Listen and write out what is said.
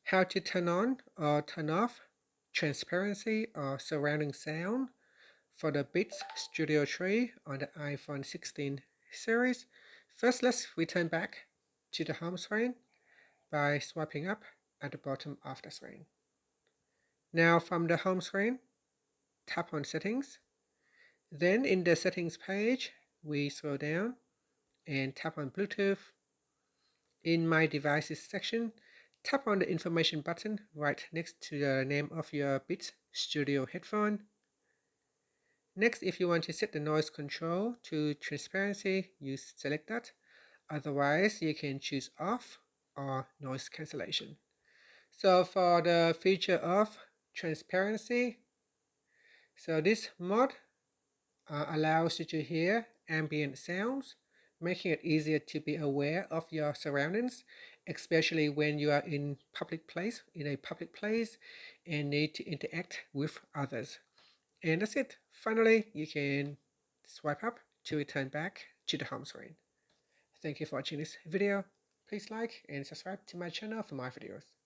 How to turn on or turn off transparency or surrounding sound for the Beats Studio 3 on the iPhone 16 series. First, let's return back to the home screen by swiping up at the bottom of the screen. Now from the home screen, tap on Settings. Then in the Settings page, we scroll down and tap on Bluetooth. In My Devices section, tap on the information button right next to the name of your Beats Studio headphone. Next, if you want to set the noise control to transparency, you select that. Otherwise, you can choose off or noise cancellation. So for the feature of transparency, so this mod allows you to hear ambient sounds, making it easier to be aware of your surroundings, especially when you are in a public place and need to interact with others. And that's it. Finally, you can swipe up to return back to the home screen. Thank you for watching this video. Please like and subscribe to my channel for more videos.